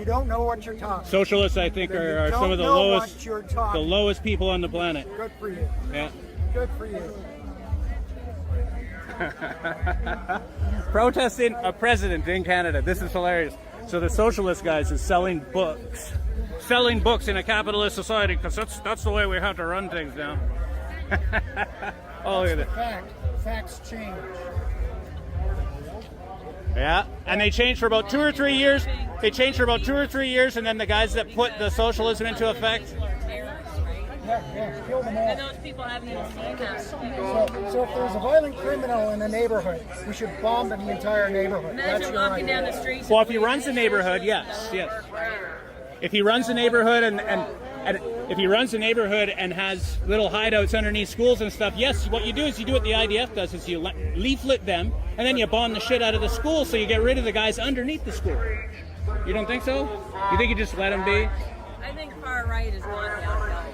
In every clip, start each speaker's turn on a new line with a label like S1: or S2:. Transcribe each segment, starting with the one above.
S1: You don't know what you're talking.
S2: Socialists, I think, are some of the lowest people on the planet.
S1: Good for you.
S2: Yeah.
S1: Good for you.
S2: Protesting a president in Canada. This is hilarious. So the socialist guys is selling books in a capitalist society because that's the way we have to run things now. Oh, look at that.
S1: Facts change.
S2: Yeah, and they changed for about 2 or 3 years. They changed for about 2 or 3 years, and then the guys that put the socialism into effect.
S1: Yeah, kill them all.
S3: And those people haven't even seen that.
S1: So if there's a violent criminal in a neighborhood, we should bomb the entire neighborhood.
S3: Imagine walking down the streets.
S2: Well, if he runs the neighborhood, yes. If he runs the neighborhood and if he runs the neighborhood and has little hideouts underneath schools and stuff, yes, what you do is you do what the IDF does, is you leaflet them, and then you bomb the shit out of the school so you get rid of the guys underneath the school. You don't think so? You think you just let them be?
S3: I think far right is not the outcome.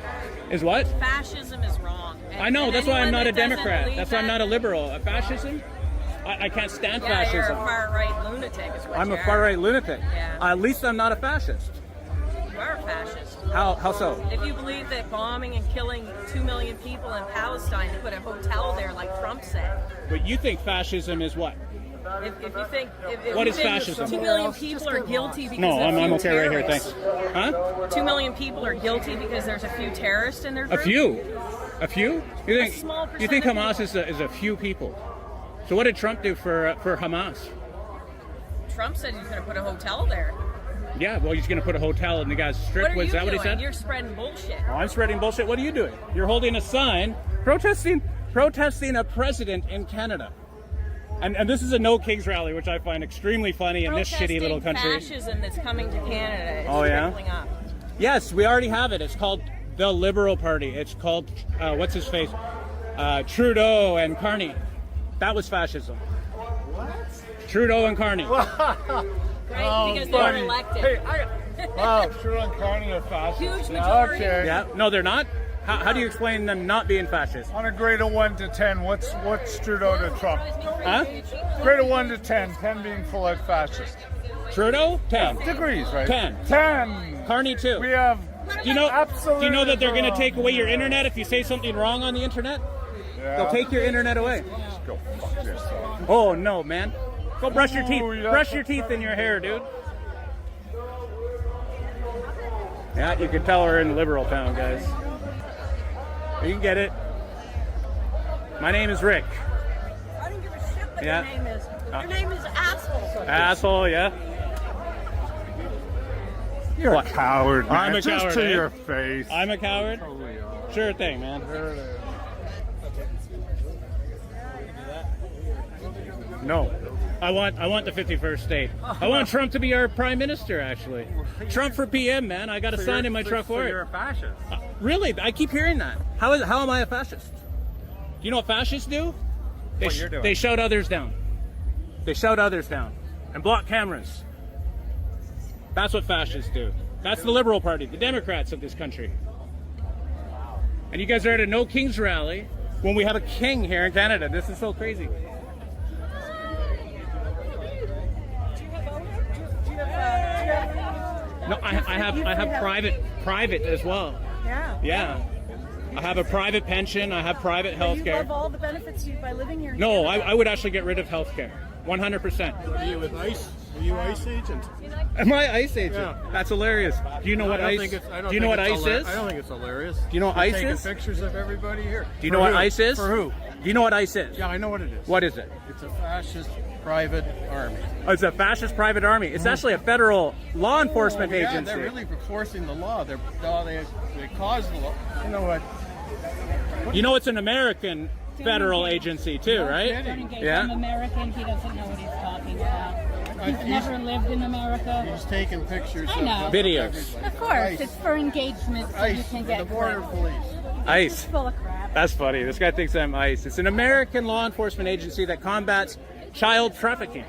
S2: Is what?
S3: Fascism is wrong.
S2: I know, that's why I'm not a Democrat. That's why I'm not a liberal. A fascism? I can't stand fascism.
S3: You're a far right lunatic is what
S2: I'm
S3: you
S2: a far right lunatic.
S3: Yeah.
S2: At least I'm not a fascist.
S3: You are a fascist.
S2: How so?
S3: If you believe that bombing and killing 2 million people in Palestine to put a hotel there like Trump said.
S2: But you think fascism is what?
S3: If you think
S2: What
S3: you
S2: is
S3: think
S2: fascism?
S3: 2 million people are guilty because
S2: No,
S3: of a
S2: I'm
S3: few
S2: okay right here,
S3: terrorists.
S2: thanks. Huh?
S3: 2 million people are guilty because there's a few terrorists in their group.
S2: A few? A few? You
S3: small
S2: think Hamas
S3: percentage.
S2: is a few people? So what did Trump do for Hamas?
S3: Trump said he's going to put a hotel there.
S2: Yeah, well, he's going to put a hotel in the guy's strip.
S3: What are
S2: Was
S3: you
S2: that
S3: doing?
S2: what he said?
S3: You're spreading bullshit.
S2: Oh, I'm spreading bullshit. What are you doing? You're holding a sign protesting a president in Canada. And this is a No Kings rally, which I find extremely funny in this shitty little country.
S3: Fascism that's coming to Canada is
S2: Oh, yeah?
S3: trickling up.
S2: Yes, we already have it. It's called the Liberal Party. It's called, what's his face? Trudeau and Carney. That was fascism.
S1: What?
S2: Trudeau and Carney.
S3: Right? Because they were elected.
S4: Hey, wow, Trudeau and Carney are fascists.
S3: Huge majority.
S4: Okay.
S2: Yeah, no, they're not. How do you explain them not being fascist?
S4: On a grade of 1 to 10, what's Trudeau to Trump?
S2: Huh?
S4: Grade of 1 to 10, 10 being full out fascist.
S2: Trudeau? 10.
S4: Degrees, right?
S2: 10.
S4: 10.
S2: Carney, 2.
S4: We have
S2: Do you know
S4: absolutely
S2: that they're going to
S4: wrong.
S2: take away your internet if you say something wrong on the internet?
S4: Yeah.
S2: They'll take your internet away.
S4: Just go fuck yourself.
S2: Oh, no, man. Go brush your teeth.
S4: Ooh, yeah.
S2: Brush your teeth in your hair, dude. Yeah, you can tell we're in liberal town, guys. You can get it. My name is Rick.
S3: I don't give a shit what
S2: Yeah.
S3: your name is. Your name is asshole.
S2: Asshole, yeah.
S4: You're
S2: What?
S4: a coward, man.
S2: I'm a
S4: Just
S2: coward,
S4: to
S2: eh?
S4: your face.
S2: I'm a coward?
S4: Totally are.
S2: Sure thing, man.
S4: There it is.
S2: No. I want the 51st state. I want Trump to be our prime minister, actually. Trump for PM, man. I got a sign in my truck for
S4: You're
S2: it.
S4: a fascist.
S2: Really? I keep hearing that. How am I a fascist? Do you know what fascists do?
S4: What you're doing.
S2: They shout others down. They shout others down and block cameras. That's what fascists do. That's the Liberal Party, the Democrats of this country. And you guys are at a No Kings rally when we have a king here in Canada. This is so crazy. No, I have private as well.
S5: Yeah.
S2: Yeah. I have a private pension. I have private health
S5: You
S2: care.
S5: love all the benefits by living here. in
S2: No,
S5: Canada.
S2: I would actually get rid of health care. 100%.
S6: Are you with ICE? Are you ICE agent?
S2: Am I ICE agent?
S6: Yeah.
S2: That's hilarious. Do you know what ICE? Do you know what ICE is?
S6: I don't think it's hilarious.
S2: Do you know what
S6: You're
S2: ICE
S6: taking
S2: is?
S6: pictures of everybody here.
S2: Do you know what ICE is?
S6: For who?
S2: Do you know what ICE is?
S6: Yeah, I know what it is.
S2: What is it?
S6: It's a fascist private army.
S2: Oh, it's a fascist private army. It's actually a federal law enforcement
S6: Yeah,
S2: agency.
S6: they're really enforcing the law. They cause the law. You know what?
S2: You know it's an American federal agency too, right?
S6: kidding.
S7: I'm
S2: Yeah.
S7: American. He doesn't know what he's talking about. He's
S6: He's-
S7: never lived in America.
S6: He's taking pictures
S7: I know.
S6: of
S2: Videos.
S6: everybody.
S7: Of course, it's for engagement so you
S6: ICE,
S7: can
S6: the
S7: get
S6: border
S7: clicks.
S6: police.
S7: It's
S2: ICE.
S7: full of crap.
S2: That's funny. This guy thinks I'm ICE. It's an American law enforcement agency that combats child trafficking.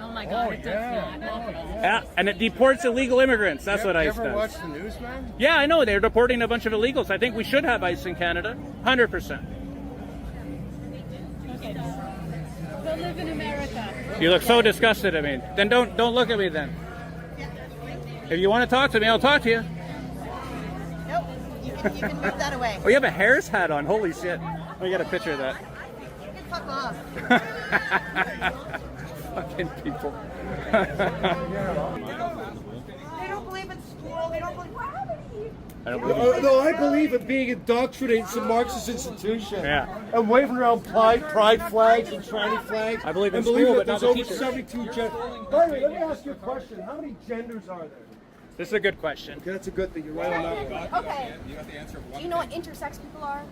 S7: Oh my God,
S6: Oh,
S7: it does
S6: yeah.
S7: not.
S2: Yeah, and it deports illegal immigrants. That's what
S6: You
S2: ICE
S6: ever
S2: does.
S6: watch the news, man?
S2: Yeah, I know. They're deporting a bunch of illegals. I think we should have ICE in Canada. 100%.
S7: Okay. Go live in America.
S2: You look so disgusted at me. Then don't look at me then. If you want to talk to me, I'll talk to you.
S8: Nope. You can move that away.
S2: Oh, you have a Harris hat on. Holy shit. Let me get a picture of that.
S8: You can fuck off.
S2: Fucking people.
S8: They don't believe in school. They don't believe.
S2: I don't believe
S9: No, I believe in being indoctrinated into Marxist institution.
S2: Yeah.
S9: And waving around pride flags and tranny flags.
S2: I believe in
S9: and
S2: school,
S9: believe
S2: but
S9: that
S2: not
S9: there's
S2: the
S9: over
S2: teachers.
S9: 72 genders. By the way, let me ask you a question. How many genders are there?
S2: This is a good question.
S9: Okay, that's a good thing. You're right on that one.
S8: Okay. Do you know what intersex people are?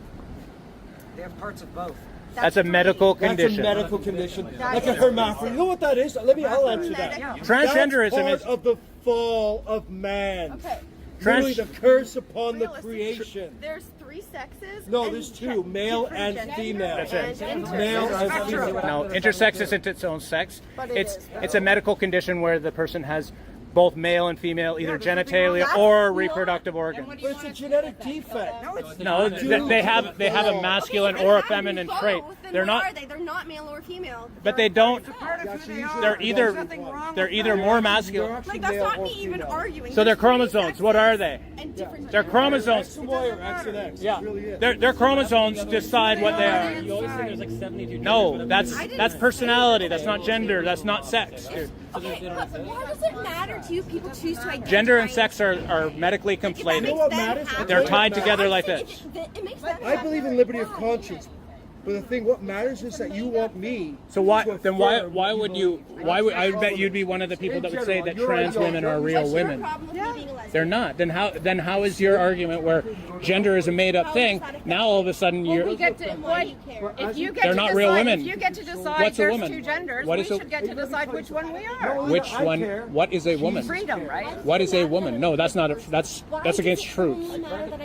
S1: They have parts of both.
S2: That's a medical condition.
S9: That's a medical condition. Like a hermaphrodite. You know what that is? I'll answer that.
S2: Transgenderism
S9: That's part
S2: is
S9: of the fall of man.
S8: Okay.
S9: Literally the curse upon the creation.
S8: There's 3 sexes.
S9: No,
S8: and
S9: there's 2, male and
S8: gender
S9: female.
S2: That's it.
S8: and
S9: Male and female.
S2: no, intersex isn't its own sex.
S8: But it
S2: It's
S8: is.
S2: it's a medical condition where the person has both male and female, either genitalia
S8: That's
S2: or
S8: not-
S2: reproductive organs.
S9: But it's a genetic defect.
S2: No, they have a masculine or a feminine trait. They're not,
S8: Are they? They're not male or female.
S2: but they don't. They're either more masculine.
S8: Like that's not me even arguing.
S2: So they're
S8: There's 3
S2: chromosomes. What are they?
S8: sexes and different
S2: They're
S8: genders.
S2: chromosomes.
S9: X and Y or X and X.
S2: Yeah,
S9: It really is.
S2: their chromosomes decide what they are.
S10: You always say there's like 72
S2: No, that's personality. That's not gender. That's not sex, dude.
S8: Okay, but why does it matter to you? People choose to identify.
S2: Gender and sex are medically
S8: If that
S2: conflated.
S8: makes
S9: what
S8: them
S9: matters?
S8: happy,
S2: They're tied together like
S8: it-
S2: this.
S8: It makes them
S9: I
S8: happy.
S9: believe in liberty of conscience. But the thing, what matters is that you want me.
S2: So why
S9: to
S2: then
S9: affirm
S2: why
S9: what
S2: would
S9: believe.
S2: you I bet you'd be one of the people that would say that
S9: You're
S2: trans
S9: right,
S2: women are
S9: you're
S2: real
S8: What's your
S2: women.
S8: problem with me being a lesbian?
S2: They're not. Then how is your argument where gender is a made up thing? Now all of a sudden
S5: Well, we
S2: you're
S5: get to,
S8: Why do you care?
S5: if you get
S2: They're
S5: to
S2: not
S5: decide,
S2: real women.
S5: If you get to decide
S2: What's a
S5: there's
S2: woman?
S5: 2 genders,
S2: What
S5: we
S2: is a-
S5: should get to decide which one we are.
S2: which
S9: I
S2: one?
S9: care.
S2: What is a woman?
S5: Freedom, right?
S2: What is a woman? No, that's not. That's against truth.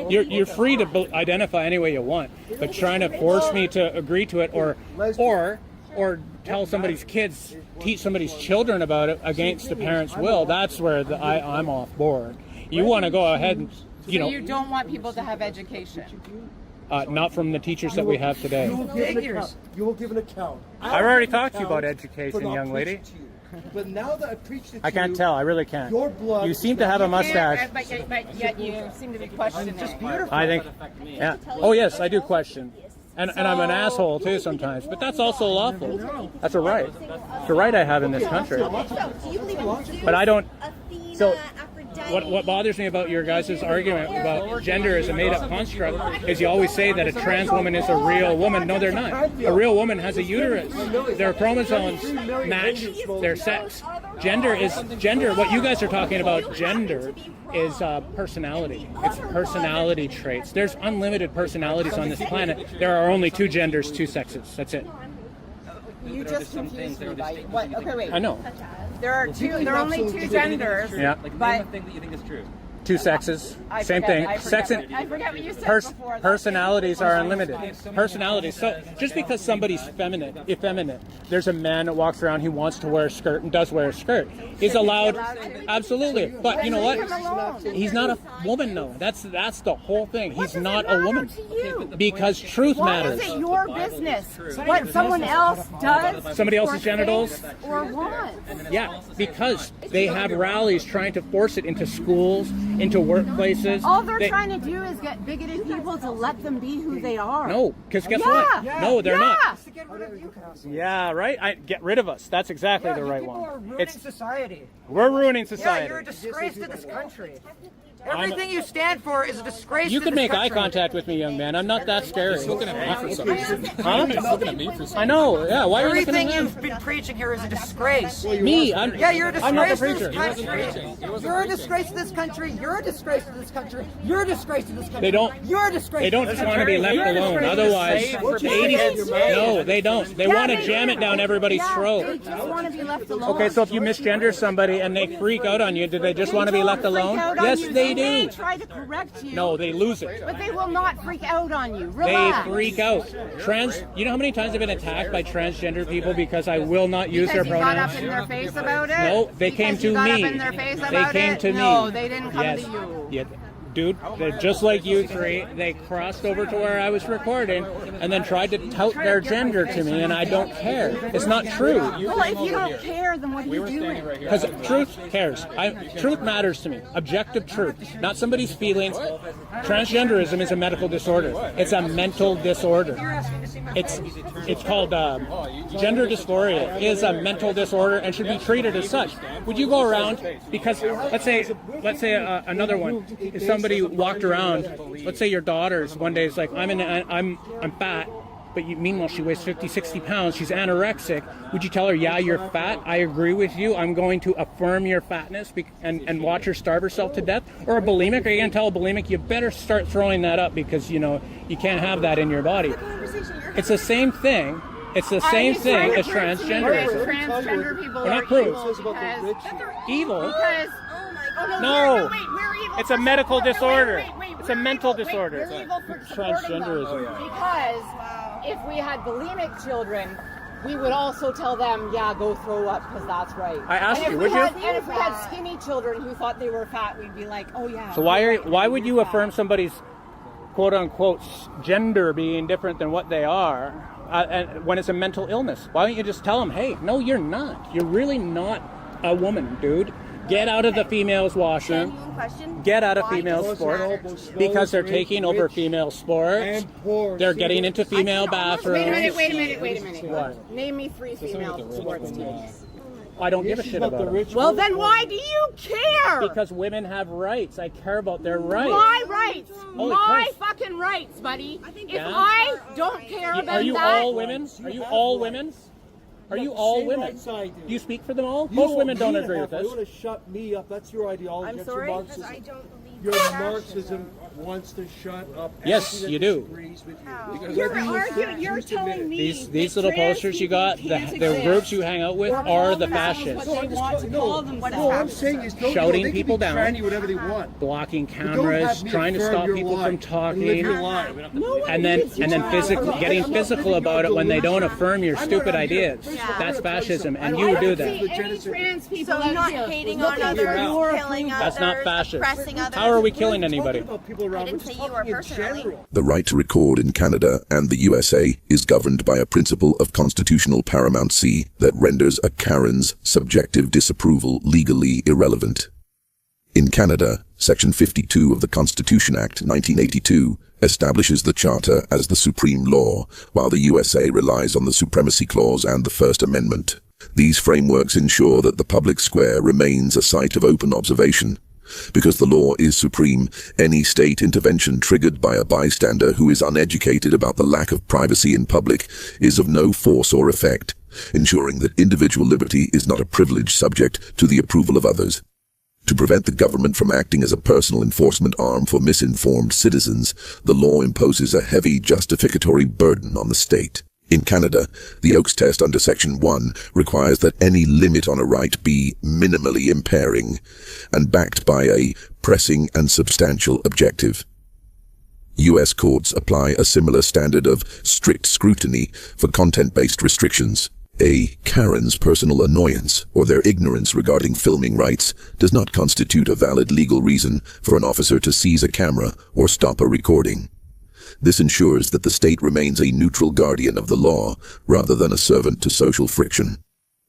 S2: You're free to identify any way you want, but trying to force me to agree to it or tell somebody's kids, teach somebody's children about it against the parents' will. That's where I'm off board. You want to go ahead and
S5: So you don't want people to have education.
S2: not from the teachers that we have today.
S9: You will give an account. You will give an account.
S2: I've already talked to you about
S9: For
S2: education,
S9: not
S2: young lady.
S9: preaching to you. But now that I preached it to
S2: I can't
S9: you,
S2: tell. I really can't.
S9: Your blood.
S2: You seem to have a mustache.
S5: But yet you seem to be questioning.
S2: I think. Yeah. Oh yes, I do question. And I'm an asshole too sometimes, but that's also lawful. That's a right. It's a right I have in this country.
S8: So, do you believe in Zeus,
S2: But I don't.
S8: Athena,
S2: So,
S8: Aphrodite?
S2: what bothers me about your guys' argument about gender as a made-up construct is you always say that a trans woman is a real woman. No, they're not. A real woman has a uterus. Their chromosomes match their sex. Gender is gender. What you guys are talking about, gender, is personality. It's personality traits. There's unlimited personalities on this planet. There are only 2 genders, 2 sexes. That's it.
S5: You just confused me by what? Okay, wait.
S2: I know.
S5: There are only 2 genders.
S2: Yeah.
S5: But
S10: thing that you think is true.
S2: 2 sexes. Same thing. Sex and
S5: I forget what you said before.
S2: personalities are unlimited. Personalities. So just because somebody's effeminate, there's a man that walks around, he wants to wear a skirt and does wear a skirt. He's allowed, absolutely. But you know what? He's not a woman, though. That's the whole thing. He's not a woman. Because truth
S5: Why is
S2: matters.
S5: it your business what someone else does?
S2: Somebody else's
S5: or
S2: genitals?
S5: thinks or wants?
S2: Yeah, because they have rallies trying to force it into schools, into workplaces.
S5: All they're trying to do is get bigoted people to let them be who they are.
S2: No, because guess
S5: Yeah.
S2: what? No, they're not.
S1: To get rid of you, Cassie.
S2: Yeah, right? Get rid of us. That's exactly the right
S1: People are
S2: one.
S1: ruining society.
S2: We're ruining
S1: Yeah,
S2: society.
S1: you're a disgrace to this country. Everything you stand for is a disgrace
S2: You
S1: to
S2: could
S1: this
S2: make eye
S1: country.
S2: contact with me, young man. I'm not that scary.
S10: Looking at me for some reason.
S2: Huh?
S10: Looking at me for some
S2: I know. Yeah. Why are you looking
S1: Everything
S2: at me?
S1: you've been preaching here is a disgrace.
S2: Me?
S1: Yeah, you're a
S2: I'm not the
S1: disgrace to this
S2: preacher.
S1: country. You're a disgrace to this country. You're a disgrace to this country. You're a disgrace to this country.
S2: They don't-
S1: You're a disgrace.
S2: They don't
S1: to this
S2: just want to be
S1: country.
S2: left
S1: You're a
S2: alone.
S1: disgrace to
S2: Otherwise,
S1: this
S9: What's your
S2: 80.
S9: name?
S2: No, they don't. They want to jam it down everybody's
S5: They
S2: throat.
S5: just want to be left alone.
S2: Okay, so if you misgender somebody and they freak out on you, do they just want to be left alone? Yes, they
S5: They
S2: do.
S5: try to correct you.
S2: No, they lose it.
S5: But they will not freak out on you.
S2: They
S5: Relax.
S2: freak out. You know how many times I've been attacked by transgender people because I will not use their
S5: Because you got
S2: pronouns?
S5: up in their face about it?
S2: No, they came
S5: Because
S2: to
S5: you got
S2: me.
S5: up in their face
S2: They
S5: about
S2: came
S5: it?
S2: to me.
S5: No, they didn't come
S2: Yes.
S5: to you.
S2: Yeah. dude. They're just like you three. They crossed over to where I was recording and then tried to tout their gender to me, and I don't care. It's not true.
S5: Well, if you don't care, then what are you doing?
S2: Because truth cares. Truth matters to me. Objective truth, not somebody's feelings. Transgenderism is a medical disorder. It's a mental disorder. It's called gender dysphoria. It is a mental disorder and should be treated as such. Would you go around, because let's say another one, if somebody walked around, let's say your daughter's one day is like, I'm fat, but meanwhile she weighs 50, 60 pounds, she's anorexic, would you tell her, yeah, you're fat, I agree with you, I'm going to affirm your fatness and watch her starve herself to death? Or a bulimic, are you going to tell a bulimic, you better start throwing that up because, you can't have that in your body? It's the same thing. It's the same thing as transgenderism.
S5: Transgender people
S2: We're not
S5: are
S2: proof.
S5: evil.
S2: Evil?
S5: Because
S2: No.
S5: we're evil.
S2: It's a medical disorder. It's a mental disorder.
S5: We're evil for supporting them.
S2: Transgenderism.
S5: Because if we had bulimic children, we would also tell them, yeah, go throw up, because that's right.
S2: I asked
S5: and
S2: you,
S5: if
S2: would
S5: we
S2: you?
S5: had, And if we had skinny children who thought they were fat, we'd be like, oh yeah.
S2: So why would you affirm somebody's quote unquote gender being different than what they are and when it's a mental illness? Why don't you just tell them, hey, no, you're not. You're really not a woman, dude. Get out of the females' washroom. Get out of female sport because they're taking over female sports. They're getting into female bathrooms.
S5: Wait a minute.
S2: What?
S5: Name me 3 female sports teams.
S2: I don't give a shit about them.
S5: Well, then why do you care?
S2: Because women have rights. I care about their rights.
S5: My rights.
S2: Holy
S5: My
S2: Christ.
S5: fucking rights, buddy. If
S2: Yeah.
S5: I don't care about that...
S2: Are you all women? Are you all women? Are you all women? Do you speak for them all? Most women don't agree with
S9: You
S2: this.
S9: want to shut me up. That's your ideology.
S3: I'm
S9: That's
S3: sorry?
S9: your Marxism. Your Marxism wants to shut up.
S2: Yes,
S9: everything
S2: you
S9: that
S2: do.
S9: disagrees with you.
S5: You're arguing. You're telling me
S2: These little posters you got, the groups you hang out with are the fascists.
S9: No, I'm saying is
S2: Shouting
S9: they can
S2: people
S9: be
S2: down.
S9: tranny whatever they want.
S2: Blocking
S9: But don't
S2: cameras,
S9: have me
S2: trying to
S9: affirm
S2: stop
S9: your
S2: people
S9: lie
S2: from
S9: and live
S2: talking,
S9: your life.
S2: and then physical about it when they don't affirm your stupid ideas. That's fascism, and you do that.
S8: So not hating on others, killing others,
S2: That's not fascist.
S8: oppressing others.
S2: How are we killing anybody?
S8: I didn't say you were personally.
S11: The right to record in Canada and the USA is governed by a principle of constitutional paramountcy that renders a Karen's subjective disapproval legally irrelevant. In Canada, Section 52 of the Constitution Act 1982 establishes the Charter as the supreme law, while the USA relies on the Supremacy Clause and the First Amendment. These frameworks ensure that the public square remains a site of open observation. Because the law is supreme, any state intervention triggered by a bystander who is uneducated about the lack of privacy in public is of no force or effect, ensuring that individual liberty is not a privilege subject to the approval of others. To prevent the government from acting as a personal enforcement arm for misinformed citizens, the law imposes a heavy justificatory burden on the state. In Canada, the Oakes test under Section 1 requires that any limit on a right be minimally impairing and backed by a pressing and substantial objective. U.S. courts apply a similar standard of strict scrutiny for content-based restrictions. A Karen's personal annoyance or their ignorance regarding filming rights does not constitute a valid legal reason for an officer to seize a camera or stop a recording. This ensures that the state remains a neutral guardian of the law rather than a servant to social friction.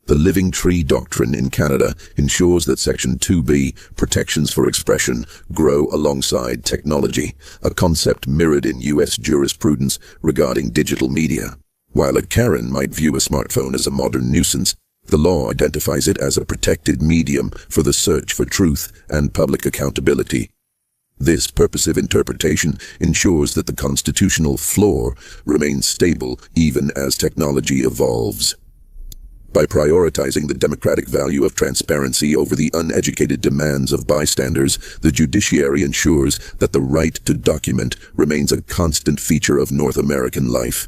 S11: The Living Tree Doctrine in Canada ensures that Section 2B, protections for expression, grow alongside technology, a concept mirrored in U.S. jurisprudence regarding digital media. While a Karen might view a smartphone as a modern nuisance, the law identifies it as a protected medium for the search for truth and public accountability. This purposive interpretation ensures that the constitutional floor remains stable even as technology evolves. By prioritizing the democratic value of transparency over the uneducated demands of bystanders, the judiciary ensures that the right to document remains a constant feature of North American life.